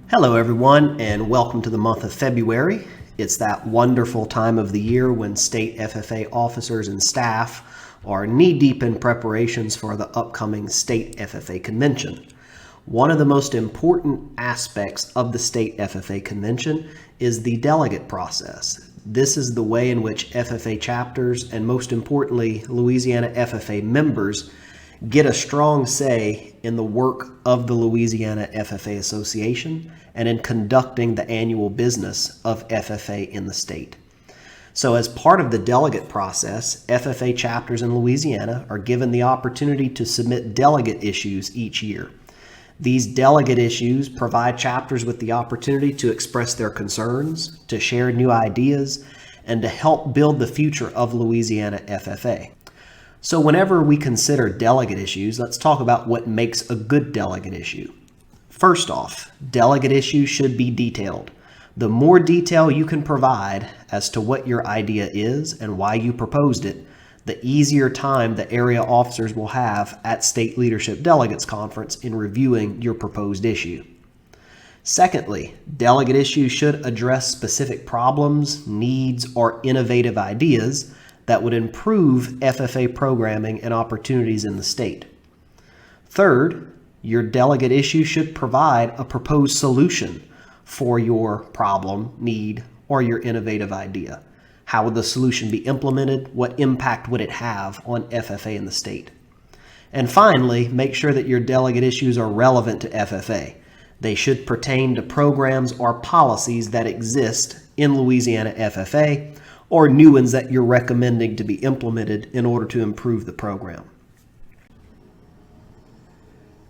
Hello everyone, and welcome to the month of February. It's that wonderful time of the year when state FFA officers and staff are knee-deep in preparations for the upcoming state FFA convention. One of the most important aspects of the state FFA convention is the delegate process. This is the way in which FFA chapters and, most importantly, Louisiana FFA members get a strong say in the work of the Louisiana FFA Association and in conducting the annual business of FFA in the state. So as part of the delegate process, FFA chapters in Louisiana are given the opportunity to submit delegate issues each year. These delegate issues provide chapters with the opportunity to express their concerns, to share new ideas, and to help build the future of Louisiana FFA. So whenever we consider delegate issues, let's talk about what makes a good delegate issue. First off, delegate issues should be detailed. The more detail you can provide as to what your idea is and why you proposed it, the easier time the area officers will have at State Leadership Delegates Conference in reviewing your proposed issue. Secondly, delegate issues should address specific problems, needs, or innovative ideas that would improve FFA programming and opportunities in the state. Third, your delegate issue should provide a proposed solution for your problem, need, or your innovative idea. How would the solution be implemented? What impact would it have on FFA in the state? And finally, make sure that your delegate issues are relevant to FFA. They should pertain to programs or policies that exist in Louisiana FFA, or new ones that you're recommending to be implemented in order to improve the program.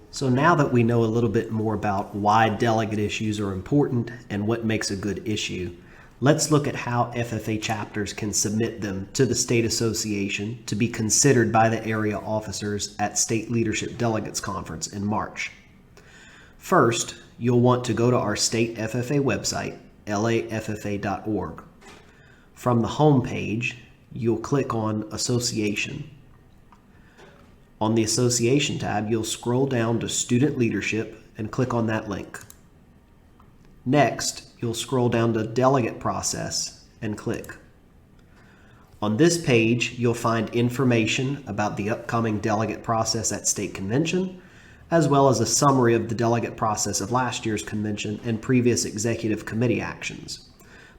So now that we know a little bit more about why delegate issues are important and what makes a good issue, let's look at how FFA chapters can submit them to the State Association to be considered by the area officers at State Leadership Delegates Conference in March. First, you'll want to go to our State FFA website, laffa.org. From the home page, you'll click on Association. On the Association tab, you'll scroll down to Student Leadership and click on that link. Next, you'll scroll down to Delegate Process and click. On this page, you'll find information about the upcoming delegate process at State Convention, as well as a summary of the delegate process of last year's convention and previous executive committee actions.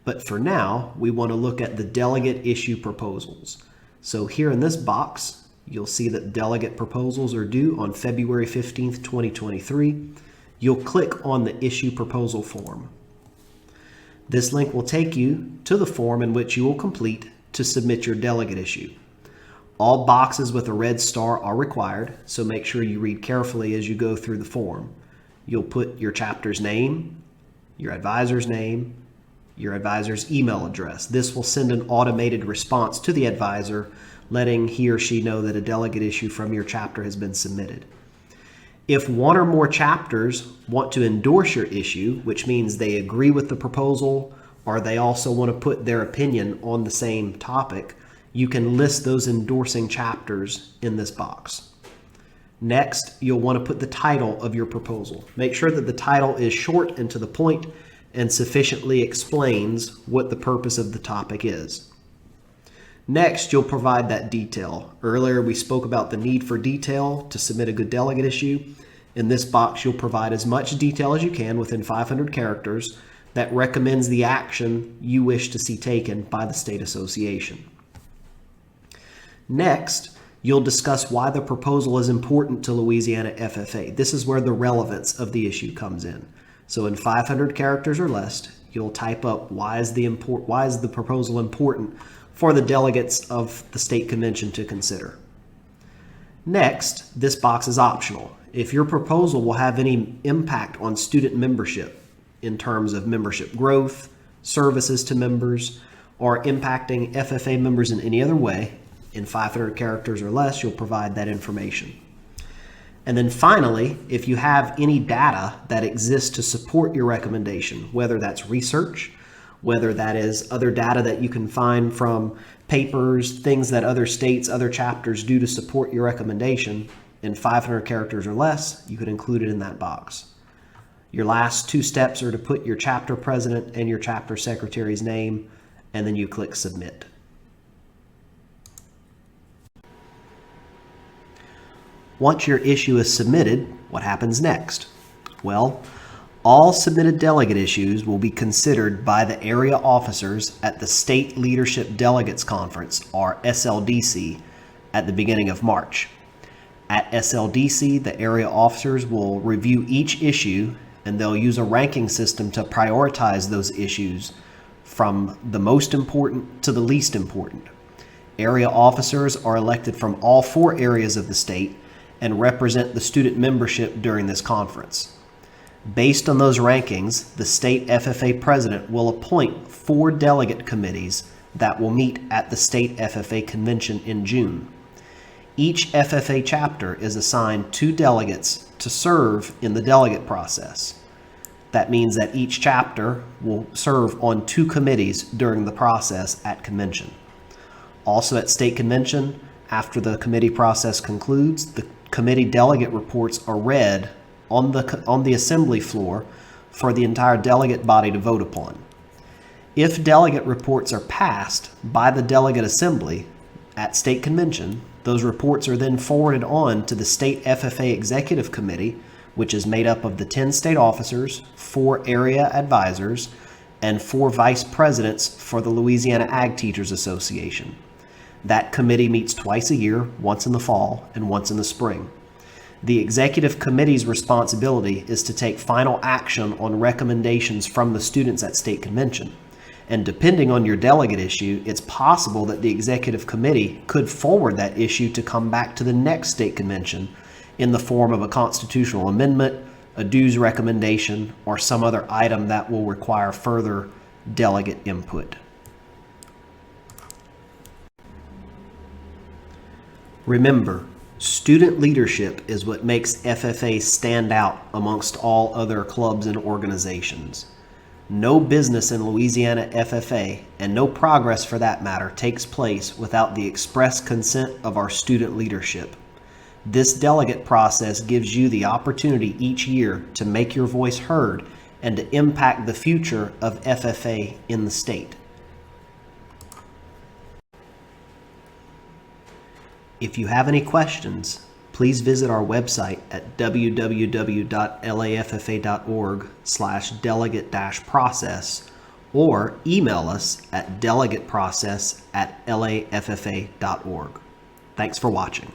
But for now, we want to look at the delegate issue proposals. So here in this box, you'll see that delegate proposals are due on February 15th, 2023. You'll click on the issue proposal form. This link will take you to the form in which you will complete to submit your delegate issue. All boxes with a red star are required, so make sure you read carefully as you go through the form. You'll put your chapter's name, your advisor's name, your advisor's email address. This will send an automated response to the advisor, letting he or she know that a delegate issue from your chapter has been submitted. If one or more chapters want to endorse your issue, which means they agree with the proposal, or they also want to put their opinion on the same topic, you can list those endorsing chapters in this box. Next, you'll want to put the title of your proposal. Make sure that the title is short and to the point and sufficiently explains what the purpose of the topic is. Next, you'll provide that detail. Earlier, we spoke about the need for detail to submit a good delegate issue. In this box, you'll provide as much detail as you can within 500 characters that recommends the action you wish to see taken by the State Association. Next, you'll discuss why the proposal is important to Louisiana FFA. This is where the relevance of the issue comes in. So in 500 characters or less, you'll type up why is the proposal important for the delegates of the state convention to consider. Next, this box is optional. If your proposal will have any impact on student membership in terms of membership growth, services to members, or impacting FFA members in any other way, in 500 characters or less, you'll provide that information. And then finally, if you have any data that exists to support your recommendation, whether that's research, whether that is other data that you can find from papers, things that other states, other chapters do to support your recommendation, in 500 characters or less, you could include it in that box. Your last two steps are to put your chapter president and your chapter secretary's name, and then you click submit. Once your issue is submitted, what happens next? Well, all submitted delegate issues will be considered by the area officers at the State Leadership Delegates Conference, or SLDC, at the beginning of March. At SLDC, the area officers will review each issue, and they'll use a ranking system to prioritize those issues from the most important to the least important. Area officers are elected from all 4 areas of the state and represent the student membership during this conference. Based on those rankings, the state FFA president will appoint 4 delegate committees that will meet at the state FFA convention in June. Each FFA chapter is assigned 2 delegates to serve in the delegate process. That means that each chapter will serve on 2 committees during the process at convention. Also at state convention, after the committee process concludes, the committee delegate reports are read on the assembly floor for the entire delegate body to vote upon. If delegate reports are passed by the delegate assembly at state convention, those reports are then forwarded on to the state FFA executive committee, which is made up of the 10 state officers, 4 area advisors, and 4 vice presidents for the Louisiana Ag Teachers Association. That committee meets twice a year, once in the fall and once in the spring. The executive committee's responsibility is to take final action on recommendations from the students at state convention. And depending on your delegate issue, it's possible that the executive committee could forward that issue to come back to the next state convention in the form of a constitutional amendment, a dues recommendation, or some other item that will require further delegate input. Remember, student leadership is what makes FFA stand out amongst all other clubs and organizations. No business in Louisiana FFA, and no progress for that matter, takes place without the express consent of our student leadership. This delegate process gives you the opportunity each year to make your voice heard and to impact the future of FFA in the state. If you have any questions, please visit our website at www.laffa.org/delegate-process or email us at delegateprocess@laffa.org. Thanks for watching.